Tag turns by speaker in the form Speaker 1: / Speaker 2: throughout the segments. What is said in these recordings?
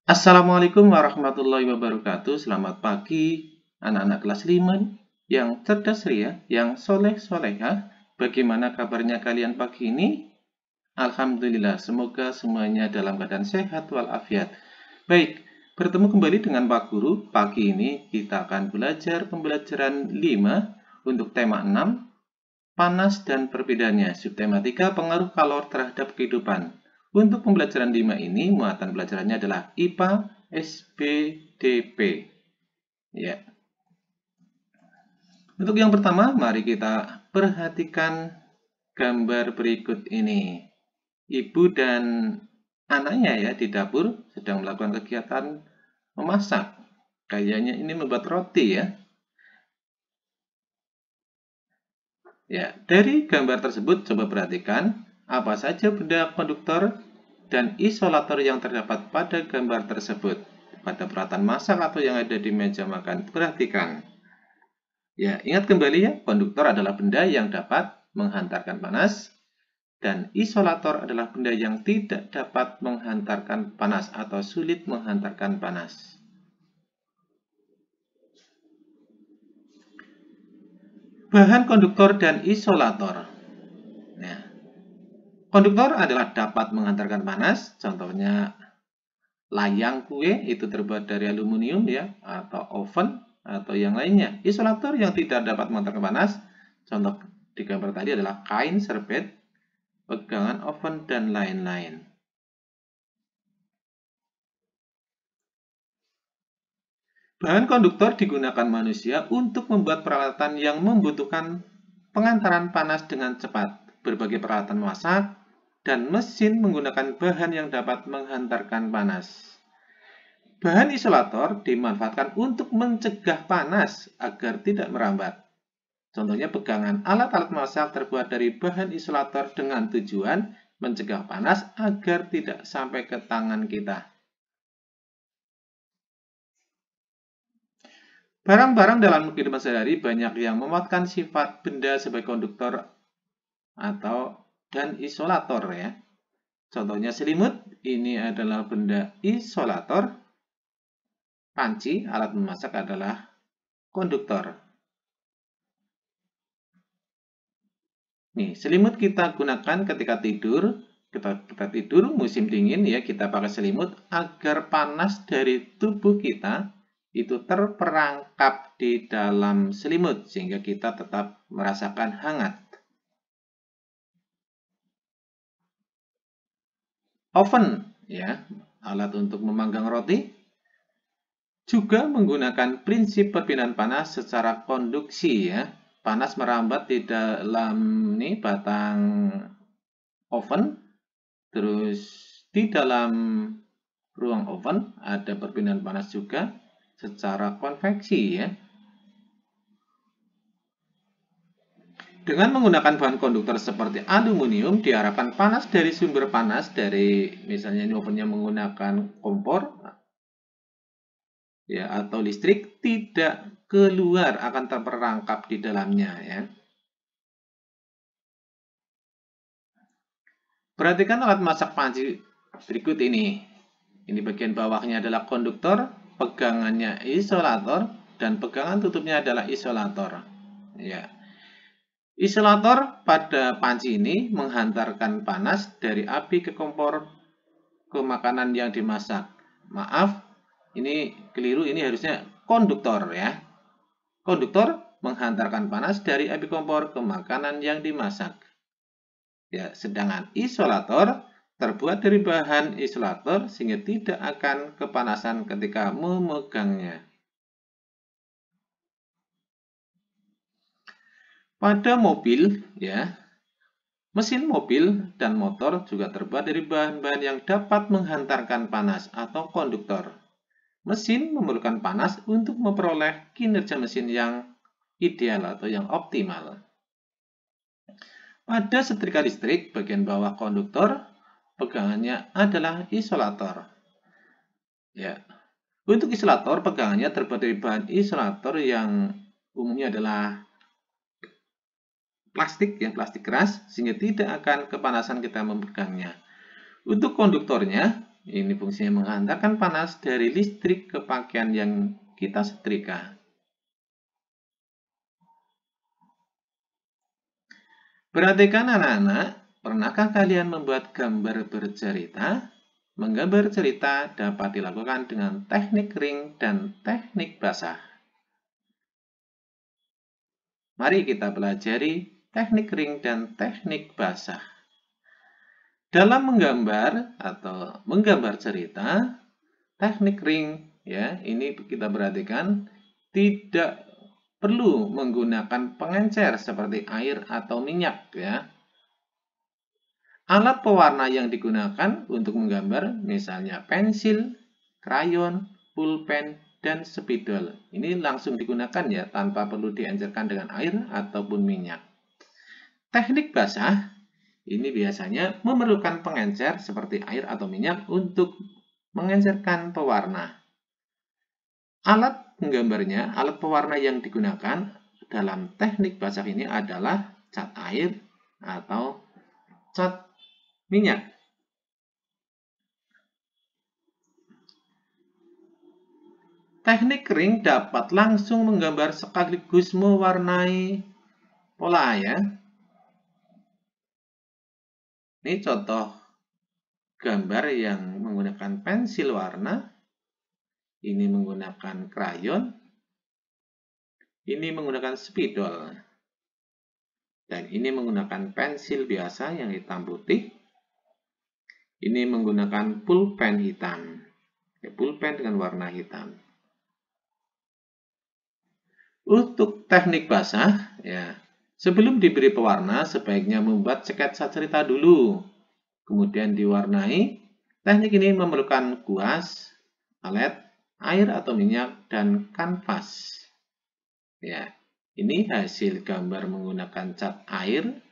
Speaker 1: Assalamualaikum warahmatullahi wabarakatuh. Selamat pagi anak-anak kelas 5 yang cerdas ria, yang soleh-solehah. Bagaimana kabarnya kalian pagi ini? Alhamdulillah, semoga semuanya dalam keadaan sehat walafiat. Baik, bertemu kembali dengan Pak Guru. Pagi ini kita akan belajar pembelajaran 5 untuk tema 6, panas dan perbedaannya. Subtema 3, pengaruh kalor terhadap kehidupan. Untuk pembelajaran 5 ini, muatan pelajarannya adalah IPA SBDP. Ya. Untuk yang pertama, mari kita perhatikan gambar berikut ini. Ibu dan anaknya ya di dapur sedang melakukan kegiatan memasak. Kayaknya ini membuat roti ya. Ya, dari gambar tersebut coba perhatikan apa saja benda konduktor dan isolator yang terdapat pada gambar tersebut. Pada peralatan masak atau yang ada di meja makan, perhatikan. Ya, ingat kembali ya, konduktor adalah benda yang dapat menghantarkan panas, dan isolator adalah benda yang tidak dapat menghantarkan panas atau sulit menghantarkan panas. Bahan konduktor dan isolator. Nah, konduktor adalah dapat menghantarkan panas, contohnya layang kue itu terbuat dari aluminium ya, atau oven atau yang lainnya. Isolator yang tidak dapat menghantarkan panas, contoh di gambar tadi adalah kain, serbet, pegangan oven, dan lain-lain. Bahan konduktor digunakan manusia untuk membuat peralatan yang membutuhkan pengantaran panas dengan cepat. Berbagai peralatan masak dan mesin menggunakan bahan yang dapat menghantarkan panas. Bahan isolator dimanfaatkan untuk mencegah panas agar tidak merambat. Contohnya pegangan alat-alat masak terbuat dari bahan isolator dengan tujuan mencegah panas agar tidak sampai ke tangan kita. Barang-barang dalam kehidupan sehari-hari banyak yang memuatkan sifat benda sebagai konduktor dan isolator ya. Contohnya selimut, ini adalah benda isolator. Panci, alat memasak adalah konduktor. Nih, selimut kita gunakan ketika tidur. Kita tidur musim dingin ya, kita pakai selimut agar panas dari tubuh kita itu terperangkap di dalam selimut sehingga kita tetap merasakan hangat. Oven ya, alat untuk memanggang roti juga menggunakan prinsip perpindahan panas secara konduksi ya. Panas merambat di dalam batang oven, terus di dalam ruang oven ada perpindahan panas juga secara konveksi ya. Dengan menggunakan bahan konduktor seperti aluminium, diharapkan panas dari sumber panas dari misalnya ini ovennya menggunakan kompor ya atau listrik tidak keluar, akan terperangkap di dalamnya ya. Perhatikan alat masak panci berikut ini. Ini bagian bawahnya adalah konduktor, pegangannya isolator, dan pegangan tutupnya adalah isolator. Ya. Isolator pada panci ini menghantarkan panas dari api ke kompor ke makanan yang dimasak. Maaf, ini keliru, ini harusnya konduktor ya. Konduktor menghantarkan panas dari api kompor ke makanan yang dimasak. Ya, sedangkan isolator terbuat dari bahan isolator sehingga tidak akan kepanasan ketika memegangnya. Pada mobil, ya, mesin mobil dan motor juga terbuat dari bahan-bahan yang dapat menghantarkan panas atau konduktor. Mesin memerlukan panas untuk memperoleh kinerja mesin yang ideal atau yang optimal. Pada setrika listrik, bagian bawah konduktor, pegangannya adalah isolator. Ya. Untuk isolator, pegangannya terbuat dari bahan isolator yang umumnya adalah plastik, plastik keras, sehingga tidak akan kepanasan kita memegangnya. Untuk konduktornya, Ini fungsinya menghantarkan panas dari listrik ke pakaian yang kita setrika. Perhatikan anak-anak, pernahkah kalian membuat gambar bercerita? Menggambar cerita dapat dilakukan dengan teknik ring dan teknik basah. Mari kita pelajari teknik ring dan teknik basah. Dalam menggambar atau menggambar cerita, teknik ring ya, ini kita perhatikan tidak perlu menggunakan pengencer seperti air atau minyak ya. Alat pewarna yang digunakan untuk menggambar misalnya pensil, krayon, pulpen, dan spidol. Ini langsung digunakan ya tanpa perlu diencerkan dengan air ataupun minyak. Teknik basah ini biasanya memerlukan pengencer seperti air atau minyak untuk mengencerkan pewarna. Alat penggambarnya, alat pewarna yang digunakan dalam teknik basah ini adalah cat air atau cat minyak. Teknik ring dapat langsung menggambar sekaligus mewarnai pola ya. Ini contoh gambar yang menggunakan pensil warna. Ini menggunakan krayon. Ini menggunakan spidol. Dan ini menggunakan pensil biasa yang hitam putih. Ini menggunakan pulpen hitam. Pulpen dengan warna hitam. Untuk teknik basah, ya. Sebelum diberi pewarna, sebaiknya membuat sketsa cerita dulu. Kemudian diwarnai. Teknik ini memerlukan kuas, palet, air atau minyak, dan kanvas. Ya, ini hasil gambar menggunakan cat air.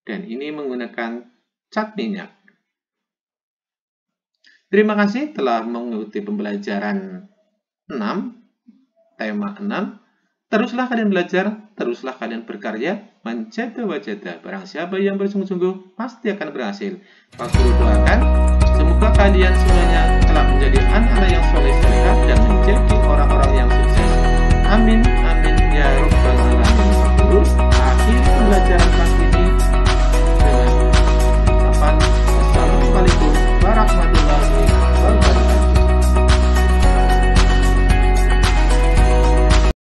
Speaker 1: Dan ini menggunakan cat minyak. Terima kasih telah mengikuti pembelajaran 6, tema 6. Teruslah kalian belajar, teruslah kalian berkarya, menjadi wajada. Barang siapa yang bersungguh-sungguh, pasti akan berhasil. Pak Guru doakan, semoga kalian semuanya telah menjadi anak-anak yang soleh-solehah dan menjadi orang-orang yang sukses. Amin, amin, ya Rabbal Alamin. Akhir pembelajaran pagi